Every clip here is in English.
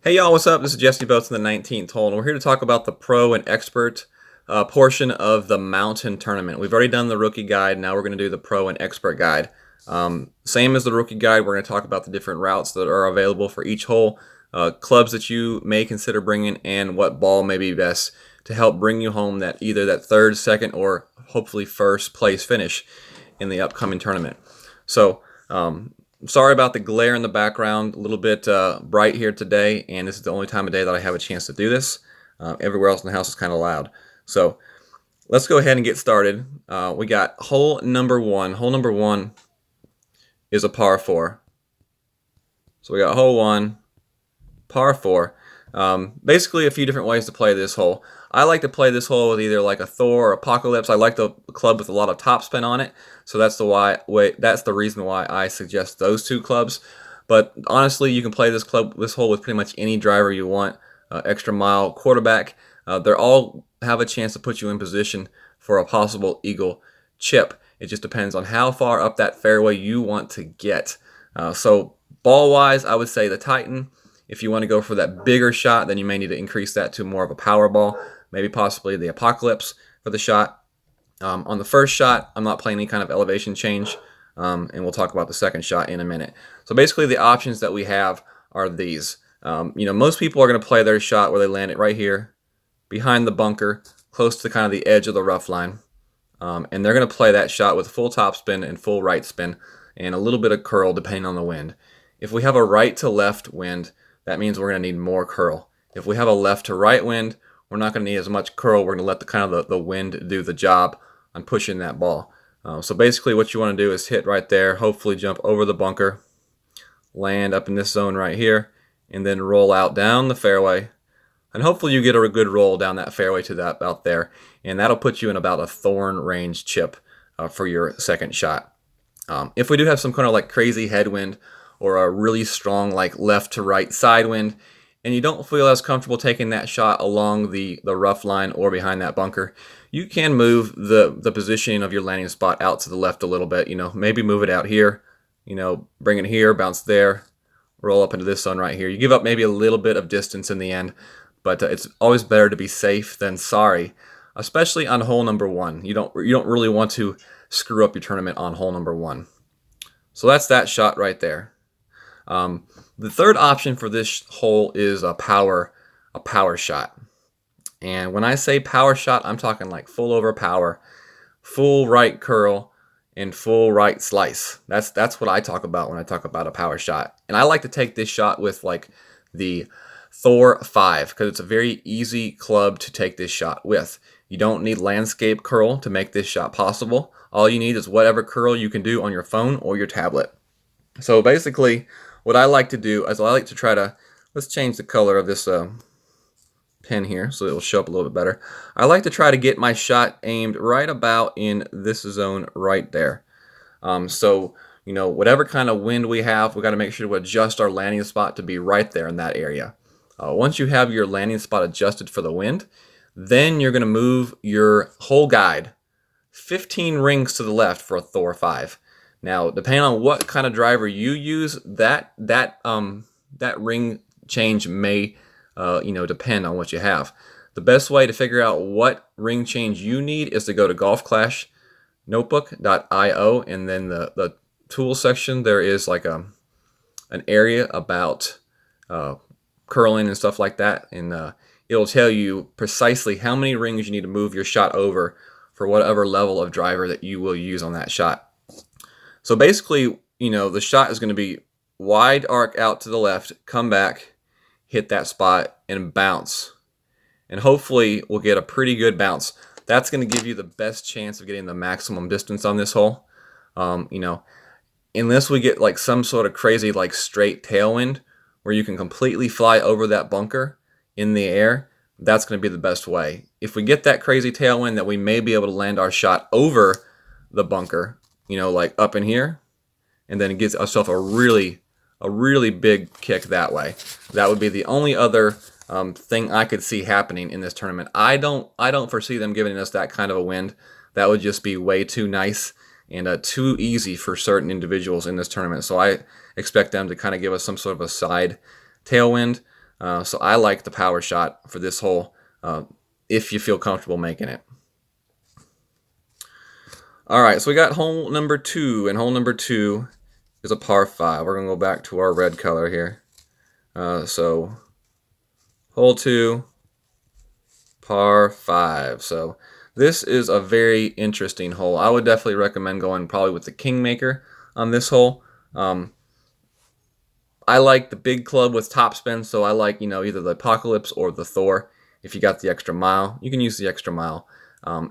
Hey y'all, what's up? This is Jesse Boats in the 19th hole, and we're here to talk about the pro and expert portion of the mountain tournament. We've already done the rookie guide, now we're going to do the pro and expert guide. Same as the rookie guide, we're going to talk about the different routes that are available for each hole, clubs that you may consider bringing, and what ball may be best to help bring you home that either that third, second, or hopefully first place finish in the upcoming tournament. So, sorry about the glare in the background, a little bit bright here today, and this is the only time of day that I have a chance to do this. Everywhere else in the house is kind of loud. So let's go ahead and get started. We got hole number one. Hole number one is a par 4. So we got hole 1, par 4. Basically a few different ways to play this hole. I like to play this hole with either like a Thor or Apocalypse. I like the club with a lot of topspin on it, so that's the reason why I suggest those two clubs. But honestly, you can play this hole with pretty much any driver you want. Extra mile, quarterback. They all have a chance to put you in position for a possible eagle chip. It just depends on how far up that fairway you want to get. So ball wise, I would say the Titan. If you want to go for that bigger shot, then you may need to increase that to more of a power ball. Maybe possibly the Apocalypse for the shot. On the first shot, I'm not playing any kind of elevation change, and we'll talk about the second shot in a minute. So basically the options that we have are these. Most people are going to play their shot where they land it right here, behind the bunker, close to kind of the edge of the rough line. And they're going to play that shot with full topspin and full right spin, and a little bit of curl depending on the wind. If we have a right to left wind, that means we're going to need more curl. If we have a left to right wind, we're not going to need as much curl. We're going to let the wind do the job on pushing that ball. So basically what you want to do is hit right there, hopefully jump over the bunker, land up in this zone right here, and then roll out down the fairway. And hopefully you get a good roll down that fairway to that about there. And that'll put you in about a thorn range chip for your second shot. If we do have some kind of like crazy headwind or a really strong like left to right side wind, and you don't feel as comfortable taking that shot along the rough line or behind that bunker, you can move the positioning of your landing spot out to the left a little bit. Maybe move it out here, bring it here, bounce there, roll up into this zone right here. You give up maybe a little bit of distance in the end, but it's always better to be safe than sorry, especially on hole number 1. You don't really want to screw up your tournament on hole number 1. So that's that shot right there. The third option for this hole is a power shot. And when I say power shot, I'm talking like full over power, full right curl, and full right slice. That's what I talk about when I talk about a power shot. And I like to take this shot with like the Thor 5 because it's a very easy club to take this shot with. You don't need landscape curl to make this shot possible. All you need is whatever curl you can do on your phone or your tablet. So basically, what I like to do is I like to try to, let's change the color of this pen here so it will show up a little bit better. I like to try to get my shot aimed right about in this zone right there. Whatever kind of wind we have, we got to make sure to adjust our landing spot to be right there in that area. Once you have your landing spot adjusted for the wind, then you're going to move your whole guide 15 rings to the left for a Thor 5. Now, depending on what kind of driver you use, that ring change may depend on what you have. The best way to figure out what ring change you need is to go to golfclashnotebook.io, and then the tool section there is like an area about curling and stuff like that, and it'll tell you precisely how many rings you need to move your shot over for whatever level of driver that you will use on that shot. So basically, the shot is going to be wide arc out to the left, come back, hit that spot, and bounce. And hopefully we'll get a pretty good bounce. That's going to give you the best chance of getting the maximum distance on this hole. Unless we get like some sort of crazy like straight tailwind where you can completely fly over that bunker in the air, that's going to be the best way. If we get that crazy tailwind that we may be able to land our shot over the bunker, like up in here, and then it gives ourselves a really big kick that way. That would be the only other thing I could see happening in this tournament. I don't foresee them giving us that kind of a wind. That would just be way too nice and too easy for certain individuals in this tournament. So I expect them to kind of give us some sort of a side tailwind. So I like the power shot for this hole if you feel comfortable making it. All right, so we got hole number 2, and hole number 2 is a par 5. We're going to go back to our red color here. So hole 2, par 5. So this is a very interesting hole. I would definitely recommend going probably with the Kingmaker on this hole. I like the big club with topspin, so I like, either the Apocalypse or the Thor. If you got the extra mile, you can use the extra mile.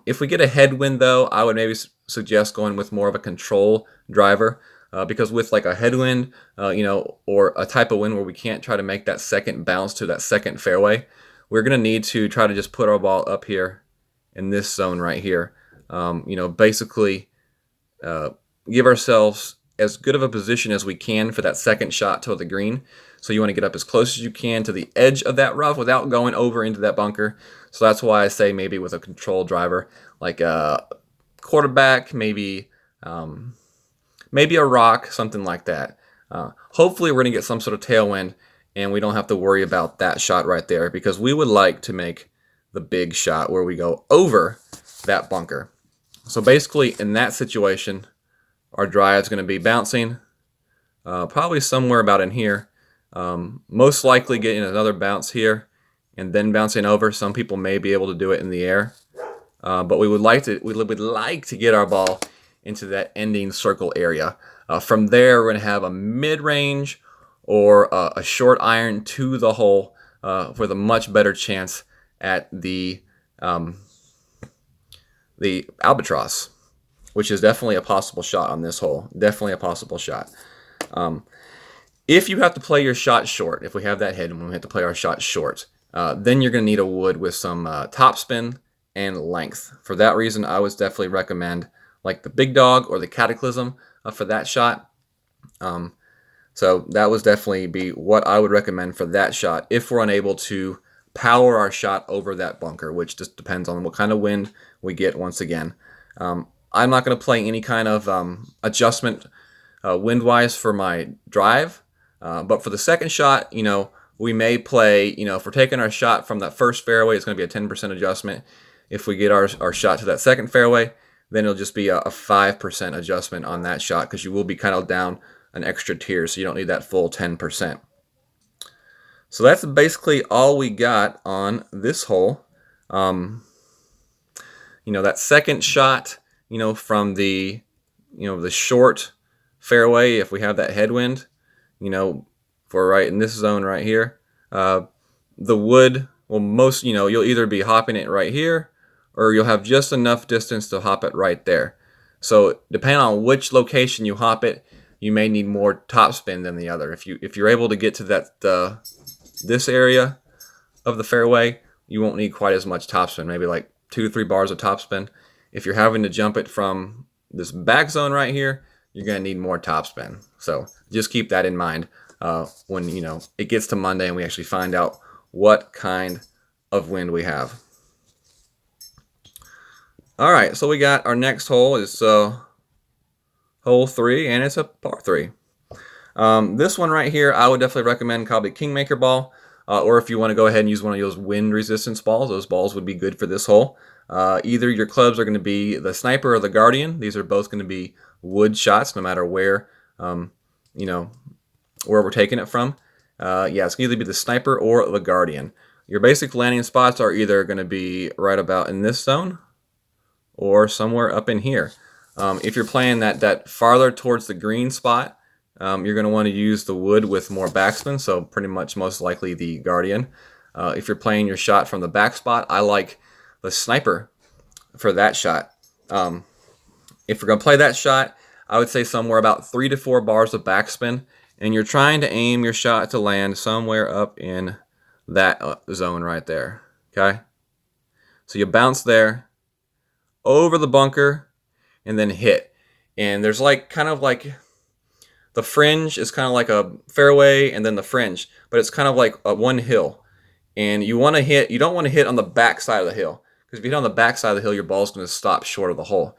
If we get a headwind, though, I would maybe suggest going with more of a control driver, because with like a headwind, or a type of wind where we can't try to make that second bounce to that second fairway, we're going to need to try to just put our ball up here in this zone right here. Basically give ourselves as good of a position as we can for that second shot to the green. So you want to get up as close as you can to the edge of that rough without going over into that bunker. So that's why I say maybe with a control driver, like a quarterback, maybe a rock, something like that. Hopefully we're going to get some sort of tailwind and we don't have to worry about that shot right there, because we would like to make the big shot where we go over that bunker. So basically in that situation, our drive is going to be bouncing probably somewhere about in here. Most likely getting another bounce here and then bouncing over. Some people may be able to do it in the air, but we would like to get our ball into that ending circle area. From there, we're going to have a mid-range or a short iron to the hole with a much better chance at the albatross, which is definitely a possible shot on this hole. Definitely a possible shot. If you have to play your shot short, if we have that head and we have to play our shot short, then you're going to need a wood with some topspin and length. For that reason, I would definitely recommend like the Big Dog or the Cataclysm for that shot. So that would definitely be what I would recommend for that shot if we're unable to power our shot over that bunker, which just depends on what kind of wind we get once again. I'm not going to play any kind of adjustment wind-wise for my drive, but for the second shot, we may play, if we're taking our shot from that first fairway, it's going to be a 10% adjustment. If we get our shot to that second fairway, then it'll just be a 5% adjustment on that shot, because you will be kind of down an extra tier, so you don't need that full 10%. So that's basically all we got on this hole. That second shot, from the short fairway, if we have that headwind, for right in this zone right here, the wood will you'll either be hopping it right here, or you'll have just enough distance to hop it right there. So depending on which location you hop it, you may need more topspin than the other. If you're able to get to that this area of the fairway, you won't need quite as much topspin, maybe like 2 to 3 bars of topspin. If you're having to jump it from this back zone right here, you're going to need more topspin. So just keep that in mind when it gets to Monday and we actually find out what kind of wind we have. All right, so we got our next hole is hole 3, and it's a par 3. This one right here, I would definitely recommend probably Kingmaker ball, or if you want to go ahead and use one of those wind resistance balls, those balls would be good for this hole. Either your clubs are going to be the Sniper or the Guardian. These are both going to be wood shots, no matter where we're taking it from. It's going to either be the Sniper or the Guardian. Your basic landing spots are either going to be right about in this zone or somewhere up in here. If you're playing that farther towards the green spot, you're going to want to use the wood with more backspin, so pretty much most likely the Guardian. If you're playing your shot from the back spot, I like the Sniper for that shot. If we're going to play that shot, I would say somewhere about 3 to 4 bars of backspin, and you're trying to aim your shot to land somewhere up in that zone right there. Okay? So you bounce there, over the bunker, and then hit. And there's kind of like the fringe is kind of like a fairway and then the fringe, but it's kind of like one hill. And you don't want to hit on the back side of the hill, because if you hit on the back side of the hill, your ball's going to stop short of the hole.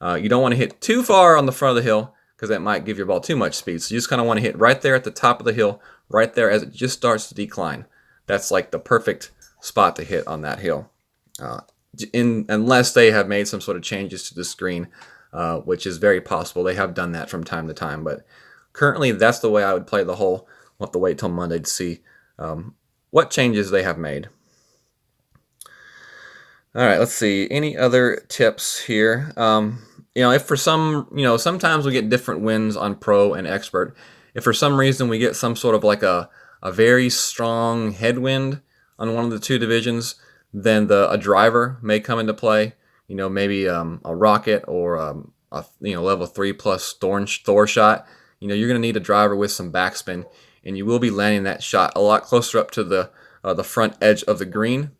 You don't want to hit too far on the front of the hill, because that might give your ball too much speed. So you just kind of want to hit right there at the top of the hill, right there as it just starts to decline. that's like the perfect spot to hit on that hill. Unless they have made some sort of changes to the screen, which is very possible. They have done that from time to time, but currently that's the way I would play the hole. We'll have to wait till Monday to see what changes they have made. All right, let's see. Any other tips here? If for some, sometimes we get different wins on pro and expert. If for some reason we get some sort of like a very strong headwind on one of the two divisions, then a driver may come into play. Maybe a rocket or a level 3+ Thor shot. You're going to need a driver with some backspin, and you will be landing that shot a lot closer up to the front edge of the green.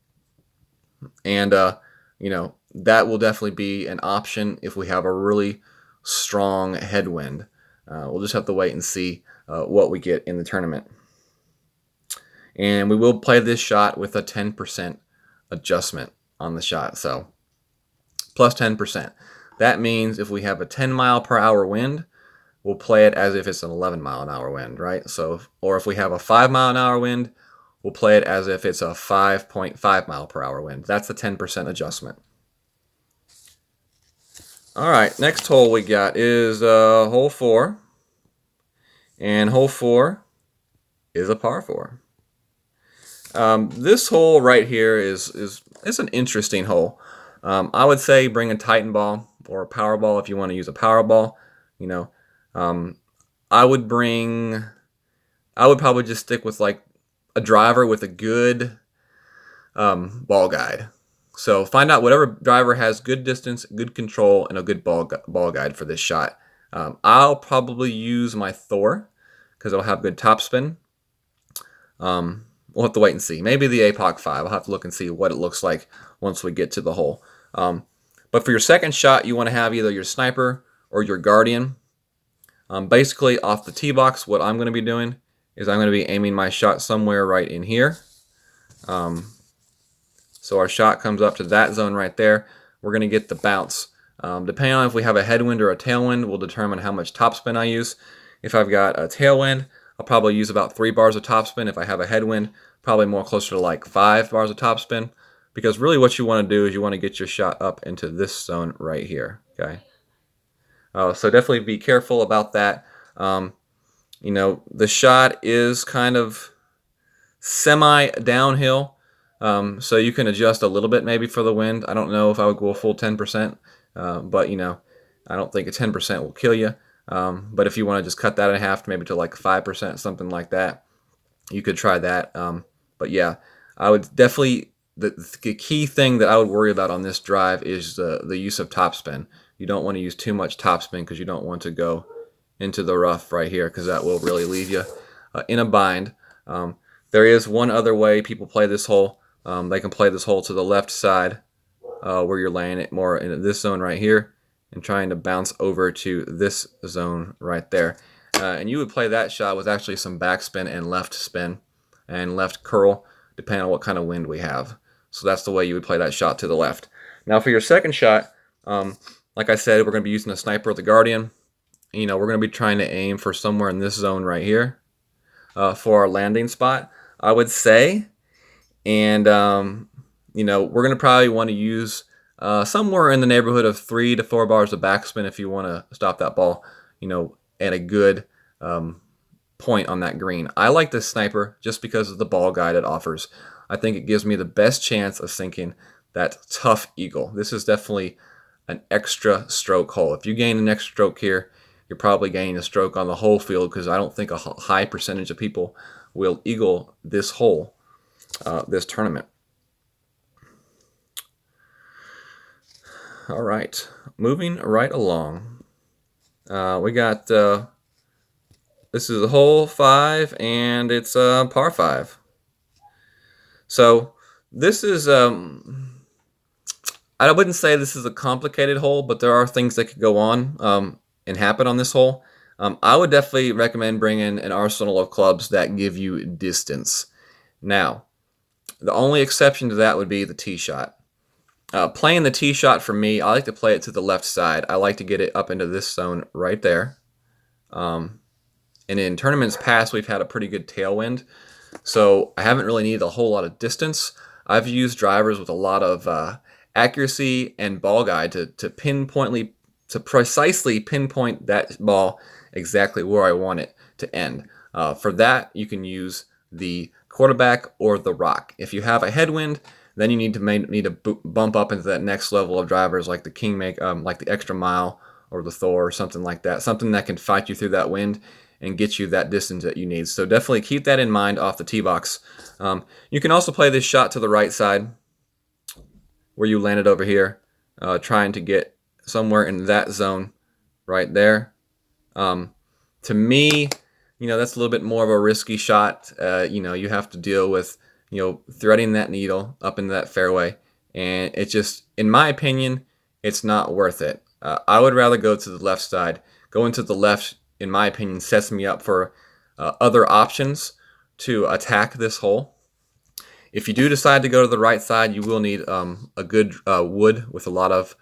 And that will definitely be an option if we have a really strong headwind. We'll just have to wait and see what we get in the tournament. And we will play this shot with a 10% adjustment on the shot. So plus 10%. That means if we have a 10-mile-per-hour wind, we'll play it as if it's an 11-mile-an-hour wind, right? So, or if we have a 5-mile-an-hour wind, we'll play it as if it's a 5.5-mile-per-hour wind. That's the 10% adjustment. All right, next hole we got is hole 4. And hole 4 is a par 4. This hole right here is an interesting hole. I would say bring a Titan ball or a power ball if you want to use a power ball. I would probably just stick with like a driver with a good ball guide. So find out whatever driver has good distance, good control, and a good ball guide for this shot. I'll probably use my Thor because it'll have good topspin. We'll have to wait and see. Maybe the APOC 5. I'll have to look and see what it looks like once we get to the hole. But for your second shot, you want to have either your sniper or your guardian. Basically, off the tee box, what I'm going to be doing is I'm going to be aiming my shot somewhere right in here. So our shot comes up to that zone right there. We're going to get the bounce. Depending on if we have a headwind or a tailwind, will determine how much topspin I use. If I've got a tailwind, I'll probably use about 3 bars of topspin. If I have a headwind, probably more closer to like 5 bars of topspin. Because really what you want to do is you want to get your shot up into this zone right here. Okay. So definitely be careful about that. The shot is kind of semi-downhill. So you can adjust a little bit maybe for the wind. I don't know if I would go a full 10%. But, I don't think a 10% will kill you. But if you want to just cut that in half, maybe to like 5%, something like that, you could try that. But yeah, I would definitely, the key thing that I would worry about on this drive is the use of topspin. You don't want to use too much topspin because you don't want to go into the rough right here because that will really leave you in a bind. There is one other way people play this hole. They can play this hole to the left side where you're laying it more in this zone right here and trying to bounce over to this zone right there. And you would play that shot with actually some backspin and left spin and left curl, depending on what kind of wind we have. So that's the way you would play that shot to the left. Now for your second shot, like I said, we're going to be using a sniper with the guardian. We're going to be trying to aim for somewhere in this zone right here for our landing spot, I would say. And, we're going to probably want to use somewhere in the neighborhood of 3 to 4 bars of backspin if you want to stop that ball, at a good point on that green. I like this sniper just because of the ball guide it offers. I think it gives me the best chance of sinking that tough eagle. This is definitely an extra stroke hole. If you gain an extra stroke here, you're probably gaining a stroke on the whole field because I don't think a high percentage of people will eagle this hole this tournament. All right, moving right along. We got, this is a hole 5 and it's par 5. So this is, I wouldn't say this is a complicated hole, but there are things that could go on and happen on this hole. I would definitely recommend bringing an arsenal of clubs that give you distance. Now, the only exception to that would be the tee shot. Playing the tee shot for me, I like to play it to the left side. I like to get it up into this zone right there. And in tournaments past, we've had a pretty good tailwind. So I haven't really needed a whole lot of distance. I've used drivers with a lot of accuracy and ball guide to precisely pinpoint that ball exactly where I want it to end. For that, you can use the quarterback or the rock. If you have a headwind, then you need to bump up into that next level of drivers like the like the extra mile or the Thor or something like that. Something that can fight you through that wind and get you that distance that you need. So definitely keep that in mind off the tee box. You can also play this shot to the right side where you landed over here, trying to get somewhere in that zone right there. To me, that's a little bit more of a risky shot. You have to deal with, threading that needle up into that fairway. And it just, in my opinion, it's not worth it. I would rather go to the left side. Going to the left, in my opinion, sets me up for other options to attack this hole. If you do decide to go to the right side, you will need a good wood with a lot of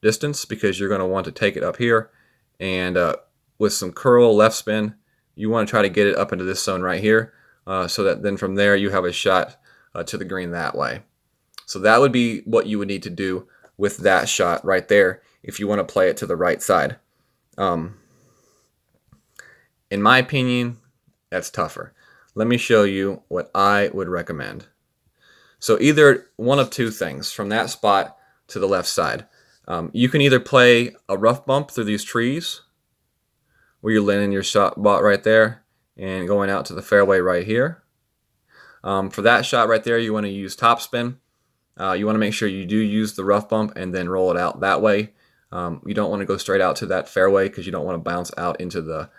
distance, because you're going to want to take it up here. And with some curl left spin, you want to try to get it up into this zone right here, so that then from there you have a shot to the green that way. So that would be what you would need to do with that shot right there if you want to play it to the right side. In my opinion, that's tougher. Let me show you what I would recommend. So either one of two things from that spot to the left side. You can either play a rough bump through these trees, where you're landing your shot right there and going out to the fairway right here. For that shot right there, you want to use topspin. You want to make sure you do use the rough bump and then roll it out that way. You don't want to go straight out to that fairway, because you don't want to bounce out into the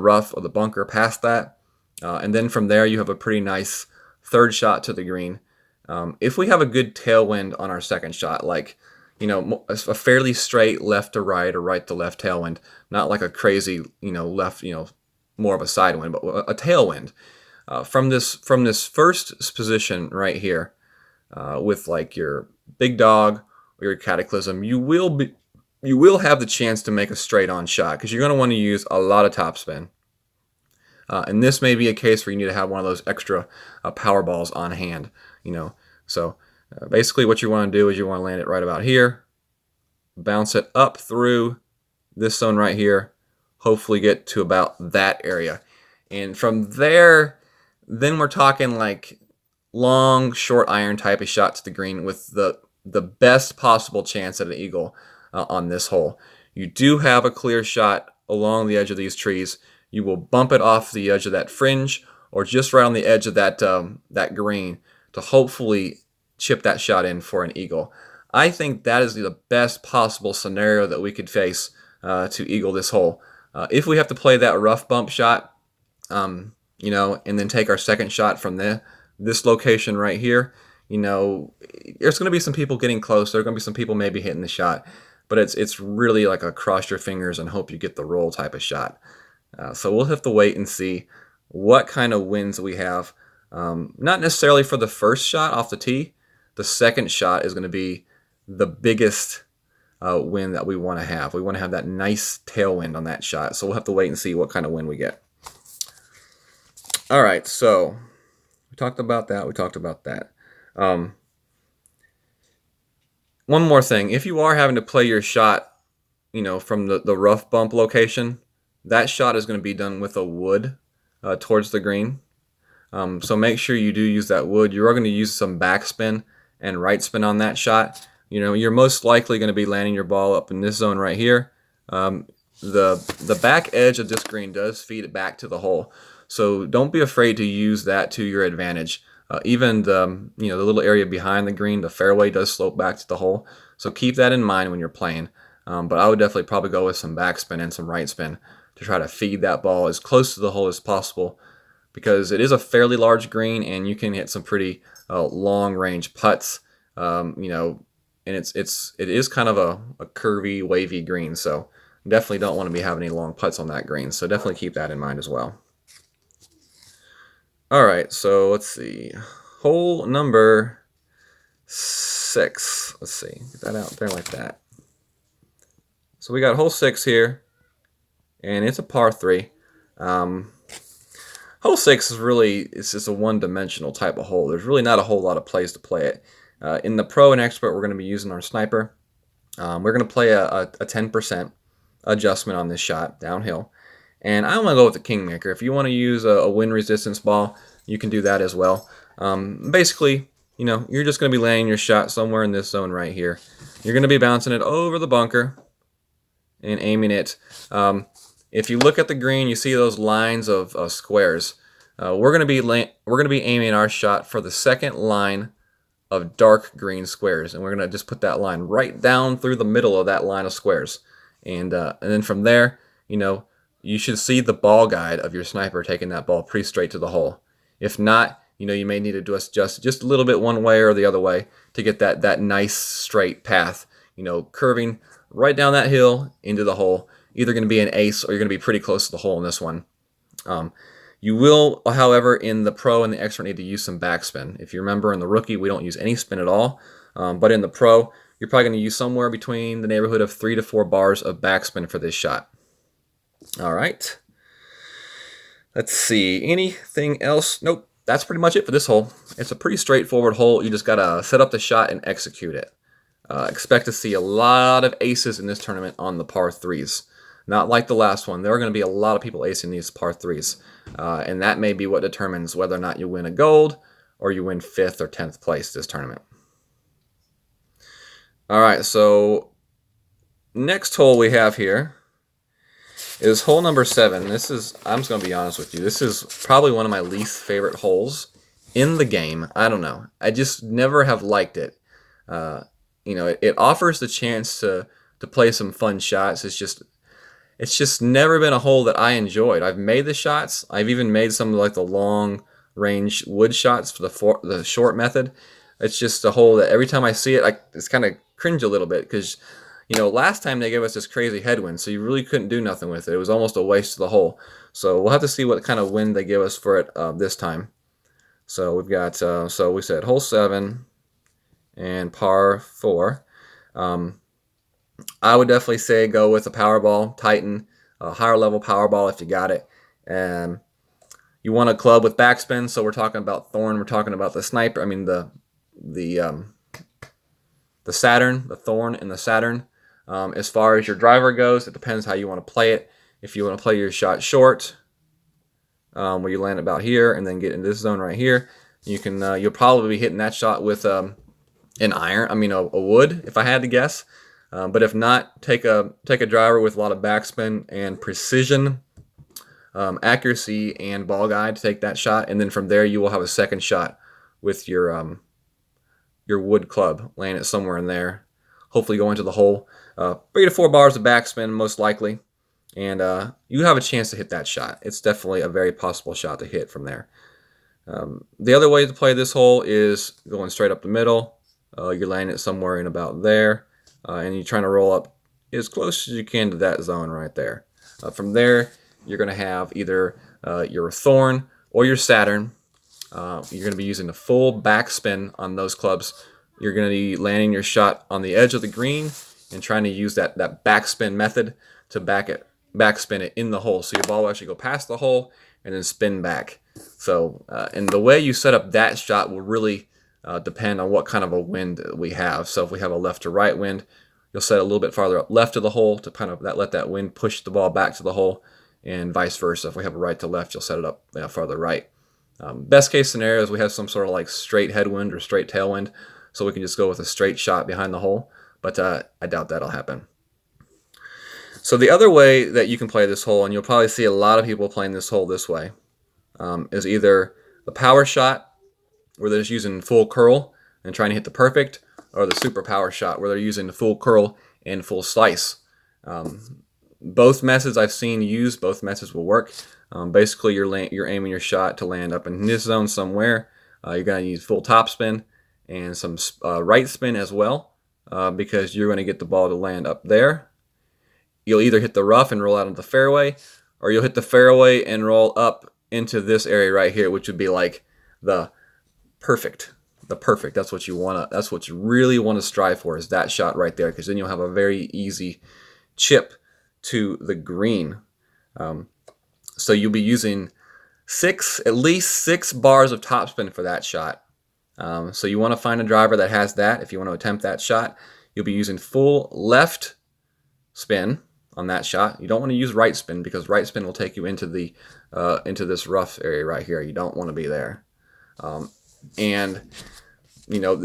rough or the bunker past that. And then from there, you have a pretty nice third shot to the green. If we have a good tailwind on our second shot, like a fairly straight left to right or right to left tailwind, not like a crazy left, more of a side wind, but a tailwind. From this first position right here, with like your big dog or your cataclysm, you will have the chance to make a straight on shot, because you're going to want to use a lot of topspin. And this may be a case where you need to have one of those extra power balls on hand. So basically what you want to do is you want to land it right about here, bounce it up through this zone right here, hopefully get to about that area. And from there, then we're talking like long, short iron type of shot to the green with the best possible chance at an eagle on this hole. You do have a clear shot along the edge of these trees. You will bump it off the edge of that fringe, or just right on the edge of that green, to hopefully chip that shot in for an eagle. I think that is the best possible scenario that we could face to eagle this hole. If we have to play that rough bump shot, and then take our second shot from this location right here, there's going to be some people getting close. There are going to be some people maybe hitting the shot, but it's really like a cross your fingers and hope you get the roll type of shot. So we'll have to wait and see what kind of winds we have. Not necessarily for the first shot off the tee. The second shot is going to be the biggest wind that we want to have. We want to have that nice tailwind on that shot. So we'll have to wait and see what kind of wind we get. All right, so we talked about that. One more thing. If you are having to play your shot, from the rough bump location, that shot is going to be done with a wood towards the green. So make sure you do use that wood. You are going to use some backspin and right spin on that shot. You're most likely going to be landing your ball up in this zone right here. The back edge of this green does feed it back to the hole, so don't be afraid to use that to your advantage. Even the little area behind the green, the fairway does slope back to the hole, so keep that in mind when you're playing. But I would definitely probably go with some backspin and some right spin to try to feed that ball as close to the hole as possible, because it is a fairly large green and you can hit some pretty long range putts. And it is kind of a curvy, wavy green, so definitely don't want to be having any long putts on that green. So definitely keep that in mind as well. All right, so let's see. Hole number 6. Let's see. Get that out there like that. So we got hole 6 here, and it's a par 3. Hole 6 is really, it's just a one-dimensional type of hole. There's really not a whole lot of plays to play it. In the Pro and Expert, we're going to be using our sniper. We're going to play a 10% adjustment on this shot downhill. And I want to go with the Kingmaker. If you want to use a wind resistance ball, you can do that as well. Basically, you know, you're just going to be laying your shot somewhere in this zone right here. You're going to be bouncing it over the bunker and aiming it. If you look at the green, you see those lines of squares. We're going to be aiming our shot for the second line of dark green squares, and we're going to just put that line right down through the middle of that line of squares. And then from there, you know, you should see the ball guide of your sniper taking that ball pretty straight to the hole. If not, you know, you may need to adjust just a little bit one way or the other way to get that nice straight path, you know, curving right down that hill into the hole. Either going to be an ace or you're going to be pretty close to the hole in this one. You will, however, in the Pro and the Expert need to use some backspin. If you remember, in the Rookie, we don't use any spin at all. But in the Pro, you're probably going to use somewhere between the neighborhood of 3 to 4 bars of backspin for this shot. All right. Let's see. Anything else? Nope. That's pretty much it for this hole. It's a pretty straightforward hole. You just got to set up the shot and execute it. Expect to see a lot of aces in this tournament on the par 3s. Not like the last one. There are going to be a lot of people acing these par 3s. And that may be what determines whether or not you win a gold or you win 5th or 10th place this tournament. All right, so next hole we have here is hole number 7. This is, I'm just going to be honest with you, this is probably one of my least favorite holes in the game. I don't know. I just never have liked it. You know, it offers the chance to play some fun shots. It's just never been a hole that I enjoyed. I've made the shots. I've even made some of like the long range wood shots for the short method. It's just a hole that every time I see it, I just kind of cringe a little bit because, you know, last time they gave us this crazy headwind, so you really couldn't do nothing with it. It was almost a waste of the hole. So we'll have to see what kind of wind they give us for it this time. So we've got, so we said hole 7 and par 4. I would definitely say go with a Powerball, Titan, a higher level Powerball if you got it. And you want a club with backspin, so we're talking about Thorn, we're talking about the sniper, I mean the Saturn, the Thorn and the Saturn. As far as your driver goes, it depends how you want to play it. If you want to play your shot short, where you land about here and then get in this zone right here, you can you'll probably be hitting that shot with an iron, I mean a wood, if I had to guess. But if not, take a driver with a lot of backspin and precision, accuracy, and ball guide to take that shot, and then from there you will have a second shot with your wood club, laying it somewhere in there. Hopefully go into the hole. 3 to 4 bars of backspin most likely, and you have a chance to hit that shot. It's definitely a very possible shot to hit from there. The other way to play this hole is going straight up the middle. You're laying it somewhere in about there. And you're trying to roll up as close as you can to that zone right there. From there, you're going to have either your Thorn or your Saturn. You're going to be using the full backspin on those clubs. You're going to be landing your shot on the edge of the green and trying to use that backspin method to backspin it in the hole. So your ball will actually go past the hole and then spin back. So, and the way you set up that shot will really depend on what kind of a wind we have. So if we have a left to right wind, you'll set it a little bit farther up left of the hole to kind of let that wind push the ball back to the hole, and vice versa. If we have a right to left, you'll set it up farther right. Best case scenario is we have some sort of like straight headwind or straight tailwind, so we can just go with a straight shot behind the hole, but I doubt that'll happen. So the other way that you can play this hole, and you'll probably see a lot of people playing this hole this way, is either the power shot, where they're just using full curl and trying to hit the perfect, or the super power shot where they're using the full curl and full slice. Both methods I've seen used, both methods will work. Basically, you're aiming your shot to land up in this zone somewhere. You're going to use full topspin and some right spin as well, because you're going to get the ball to land up there. You'll either hit the rough and roll out into the fairway, or you'll hit the fairway and roll up into this area right here, which would be like the perfect. That's what you want to. That's what you really want to strive for, is that shot right there, because then you'll have a very easy chip to the green. So you'll be using at least 6 bars of topspin for that shot. So you want to find a driver that has that. If you want to attempt that shot, you'll be using full left spin on that shot. You don't want to use right spin because right spin will take you into this rough area right here. You don't want to be there. And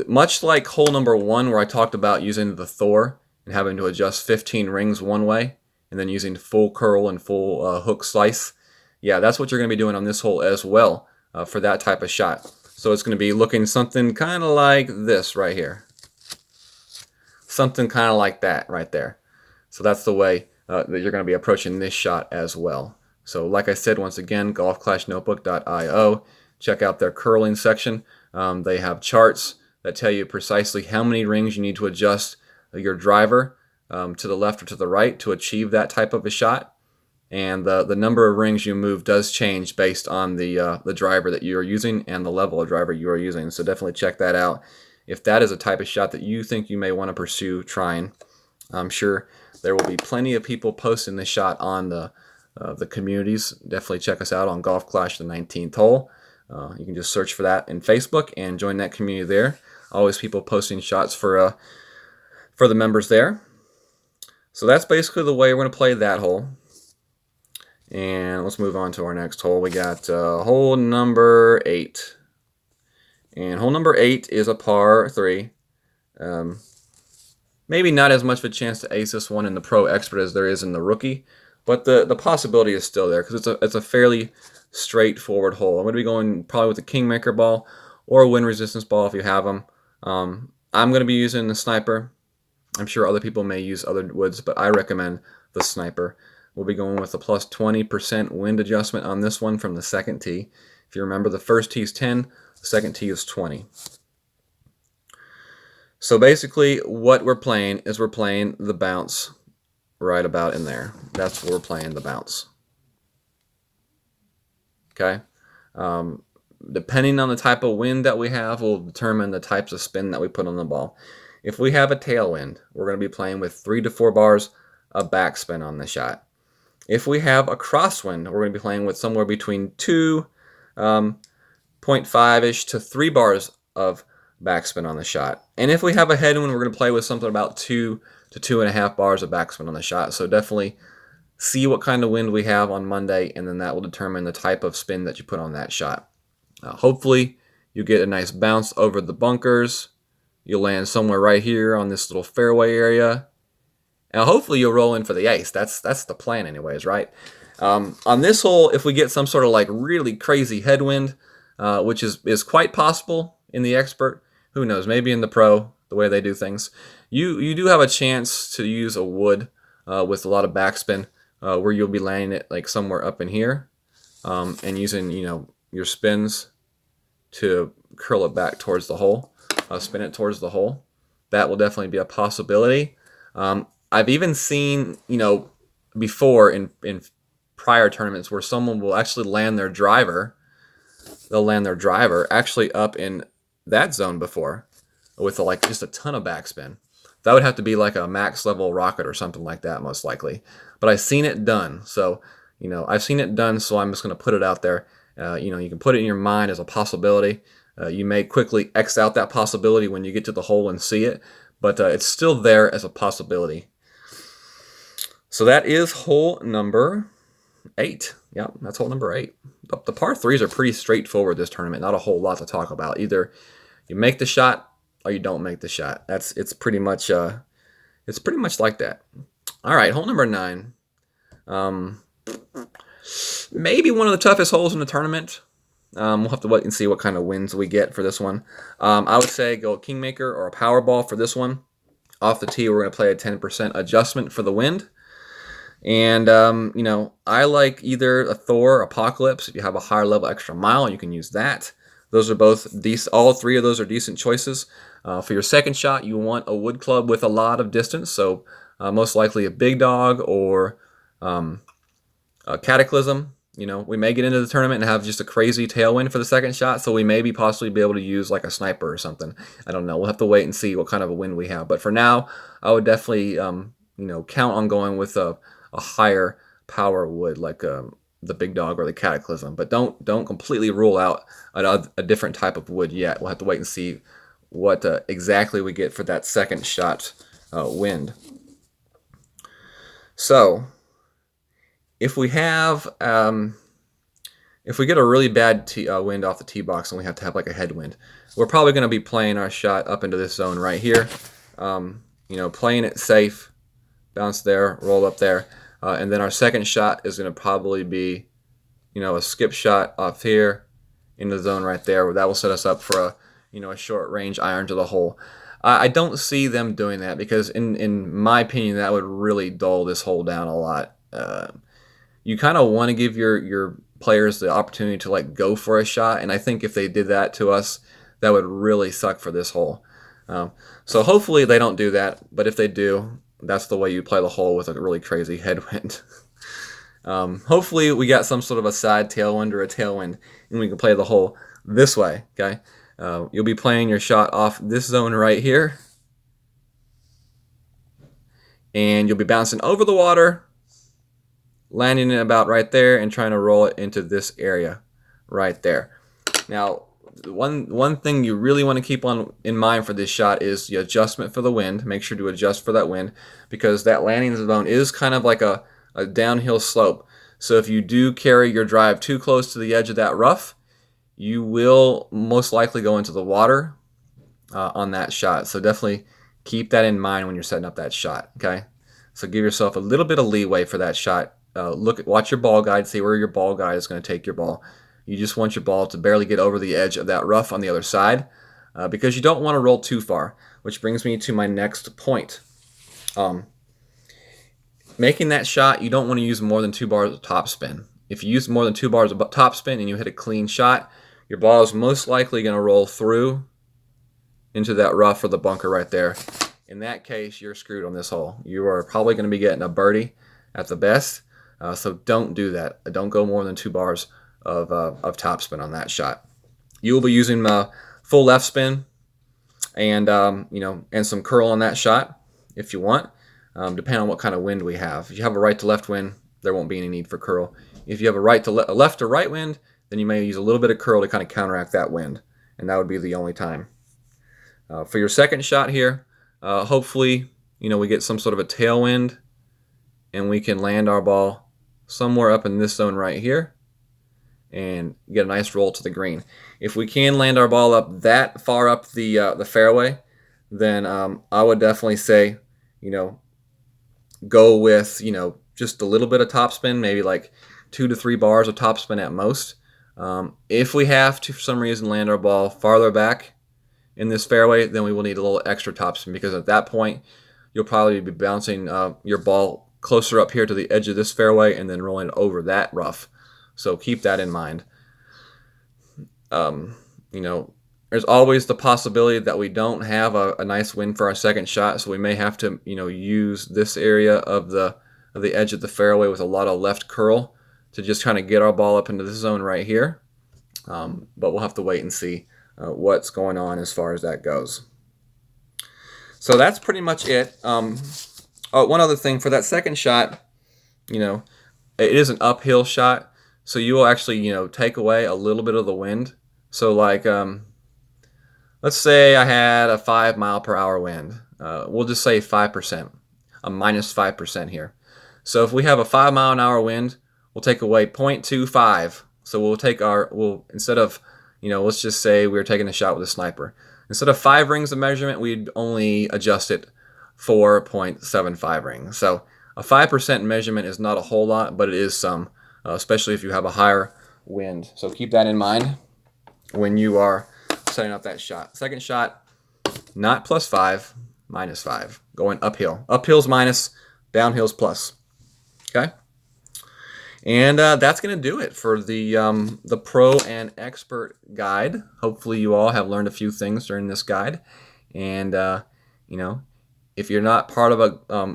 much like hole number 1 where I talked about using the Thor and having to adjust 15 rings one way and then using full curl and full hook slice, yeah, that's what you're going to be doing on this hole as well for that type of shot. So it's going to be looking something kind of like this right here. Something kind of like that right there. So that's the way that you're going to be approaching this shot as well. So like I said, once again, golfclashnotebook.io. Check out their curling section. They have charts that tell you precisely how many rings you need to adjust your driver to the left or to the right to achieve that type of a shot. And the number of rings you move does change based on the driver that you are using and the level of driver you are using. So definitely check that out. If that is a type of shot that you think you may want to pursue trying, I'm sure there will be plenty of people posting this shot on the communities. Definitely check us out on Golf Clash the 19th hole. You can just search for that in Facebook and join that community there. Always people posting shots for the members there. So that's basically the way we're going to play that hole. And let's move on to our next hole. We got hole number 8. And hole number 8 is a par 3. Maybe not as much of a chance to ace this one in the Pro Expert as there is in the Rookie, but the possibility is still there because it's a fairly straightforward hole. I'm going to be going probably with a Kingmaker ball or a wind resistance ball if you have them. I'm going to be using the Sniper. I'm sure other people may use other woods, but I recommend the Sniper. We'll be going with a plus 20% wind adjustment on this one from the second tee. If you remember, the first tee is 10, the second tee is 20. So basically what we're playing is we're playing the bounce right about in there. That's where we're playing the bounce. Okay? Depending on the type of wind that we have will determine the types of spin that we put on the ball. If we have a tailwind, we're going to be playing with 3 to 4 bars of backspin on the shot. If we have a crosswind, we're going to be playing with somewhere between 2.5-ish to 3 bars of backspin on the shot. And if we have a headwind, we're going to play with something about 2 to 2.5 bars of backspin on the shot. So definitely see what kind of wind we have on Monday, and then that will determine the type of spin that you put on that shot. Hopefully you get a nice bounce over the bunkers. You'll land somewhere right here on this little fairway area. And hopefully you'll roll in for the ace. That's the plan anyways, right? On this hole, if we get some sort of like really crazy headwind, which is quite possible in the Expert, who knows, maybe in the Pro, the way they do things, you do have a chance to use a wood with a lot of backspin where you'll be landing it like somewhere up in here and using your spins to curl it back towards the hole, spin it towards the hole. That will definitely be a possibility. I've even seen, before in prior tournaments where someone will actually land their driver. They'll land their driver actually up in that zone before with like just a ton of backspin. That would have to be like a max level rocket or something like that most likely. But I've seen it done. So, I've seen it done, so I'm just going to put it out there. You can put it in your mind as a possibility. You may quickly X out that possibility when you get to the hole and see it, but it's still there as a possibility. So that is hole number 8. Yeah, that's hole number 8. The par 3s are pretty straightforward this tournament. Not a whole lot to talk about. Either you make the shot or you don't make the shot. It's pretty much like that. All right, hole number 9. Maybe one of the toughest holes in the tournament. We'll have to wait and see what kind of winds we get for this one. I would say go Kingmaker or a Powerball for this one. Off the tee, we're going to play a 10% adjustment for the wind. And, I like either a Thor, Apocalypse. If you have a higher level extra mile, you can use that. Those are both decent. All 3 of those are decent choices. For your second shot, you want a wood club with a lot of distance. So most likely a Big Dog or a Cataclysm. We may get into the tournament and have just a crazy tailwind for the second shot. So we may possibly be able to use like a Sniper or something. I don't know. We'll have to wait and see what kind of a wind we have. But for now, I would definitely, count on going with a higher power wood like the big dog or the Cataclysm. But don't completely rule out a different type of wood yet. We'll have to wait and see what exactly we get for that second shot wind. So if we have if we get a really bad wind off the tee box and we have to have like a headwind, we're probably going to be playing our shot up into this zone right here. You know, playing it safe, bounce there, roll up there, and then our second shot is going to probably be, you know, a skip shot off here in the zone right there. That will set us up for a, you know, a short range iron to the hole. I don't see them doing that because in my opinion that would really dull this hole down a lot. You kind of want to give your players the opportunity to like go for a shot, and I think if they did that to us, that would really suck for this hole. So hopefully they don't do that, but if they do, that's the way you play the hole with a really crazy headwind. Hopefully we got some sort of a side tailwind or a tailwind, and we can play the hole this way. Okay, you'll be playing your shot off this zone right here, and you'll be bouncing over the water, landing it about right there, and trying to roll it into this area right there. Now, one thing you really want to keep in mind for this shot is the adjustment for the wind. Make sure to adjust for that wind because that landing zone is kind of like a downhill slope. So if you do carry your drive too close to the edge of that rough, you will most likely go into the water on that shot. So definitely keep that in mind when you're setting up that shot. Okay, so give yourself a little bit of leeway for that shot. Watch your ball guide, see where your ball guide is going to take your ball. You just want your ball to barely get over the edge of that rough on the other side because you don't want to roll too far, which brings me to my next point. Making that shot, you don't want to use more than 2 bars of topspin. If you use more than 2 bars of topspin and you hit a clean shot, your ball is most likely going to roll through into that rough or the bunker right there. In that case, you're screwed on this hole. You are probably going to be getting a birdie at the best, so don't do that. Don't go more than 2 bars of topspin on that shot. You will be using full left spin and you know, and some curl on that shot if you want, depending on what kind of wind we have. If you have a right to left wind, there won't be any need for curl. If you have a left to right wind, then you may use a little bit of curl to kind of counteract that wind, and that would be the only time. For your second shot here, hopefully, you know, we get some sort of a tailwind and we can land our ball somewhere up in this zone right here and get a nice roll to the green. If we can land our ball up that far up the fairway, then I would definitely say, you know, go with, you know, just a little bit of topspin, maybe like 2 to 3 bars of topspin at most. If we have to, for some reason, land our ball farther back in this fairway, then we will need a little extra topspin because at that point, you'll probably be bouncing your ball closer up here to the edge of this fairway and then rolling over that rough. So keep that in mind. You know, there's always the possibility that we don't have a nice wind for our second shot, so we may have to, you know, use this area of the edge of the fairway with a lot of left curl to just kind of get our ball up into this zone right here. But we'll have to wait and see what's going on as far as that goes. So that's pretty much it. One other thing for that second shot, you know, it is an uphill shot. So you will actually, you know, take away a little bit of the wind. So like, let's say I had a 5 mile per hour wind. We'll just say 5%, a minus 5% here. So if we have a 5 mile an hour wind, we'll take away 0.25. So we'll instead of, you know, let's just say we were taking a shot with a sniper. Instead of 5 rings of measurement, we'd only adjust it 4.75 rings. So a 5% measurement is not a whole lot, but it is some. Especially if you have a higher wind. So keep that in mind when you are setting up that shot. Second shot, not +5, -5, going uphill. Uphill's minus, downhill's plus. Okay? And that's going to do it for the Pro and Expert guide. Hopefully you all have learned a few things during this guide. And, you know, if you're not part of a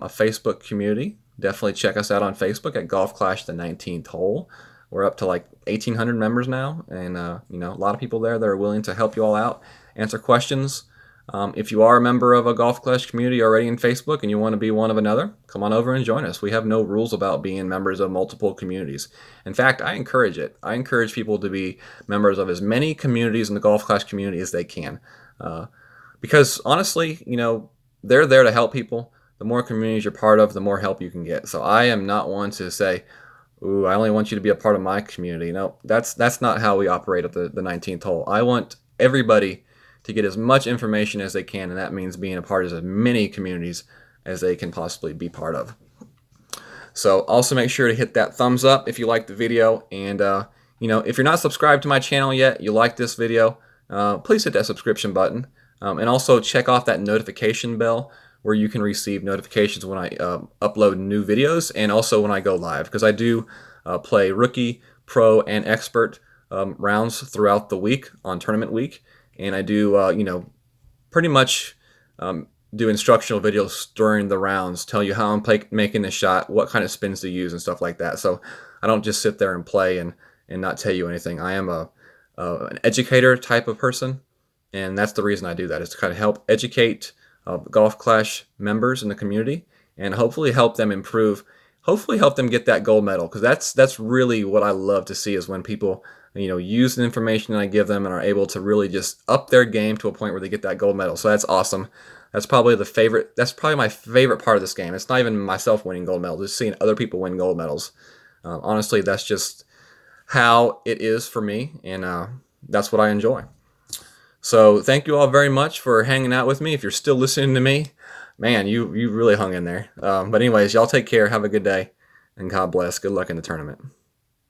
Facebook community, definitely check us out on Facebook at Golf Clash the 19th Hole. We're up to like 1,800 members now, and you know, a lot of people there that are willing to help you all out, answer questions. If you are a member of a Golf Clash community already in Facebook and you want to be one of another, come on over and join us. We have no rules about being members of multiple communities. In fact, I encourage it. I encourage people to be members of as many communities in the Golf Clash community as they can. Because honestly, they're there to help people. The more communities you're part of, the more help you can get. So I am not one to say, ooh, I only want you to be a part of my community. No, that's not how we operate at the 19th hole. I want everybody to get as much information as they can, and that means being a part of as many communities as they can possibly be part of. So also make sure to hit that thumbs up if you like the video, and if you're not subscribed to my channel yet, you like this video, please hit that subscription button, and also check off that notification bell where you can receive notifications when I upload new videos and also when I go live, because I do play rookie, pro, and expert rounds throughout the week on tournament week. And I do, pretty much do instructional videos during the rounds, tell you how I'm making the shot, what kind of spins to use, and stuff like that. So I don't just sit there and play and not tell you anything. I am an educator type of person, and that's the reason I do that, is to kind of help educate Golf Clash members in the community and hopefully help them improve, hopefully help them get that gold medal, because that's really what I love to see, is when people use the information that I give them and are able to really just up their game to a point where they get that gold medal. So that's awesome. That's probably my favorite part of this game. It's not even myself winning gold medals, just seeing other people win gold medals. Honestly, that's just how it is for me, and that's what I enjoy. So thank you all very much for hanging out with me. If you're still listening to me, man, you really hung in there. But anyways, y'all take care, have a good day, and God bless. Good luck in the tournament.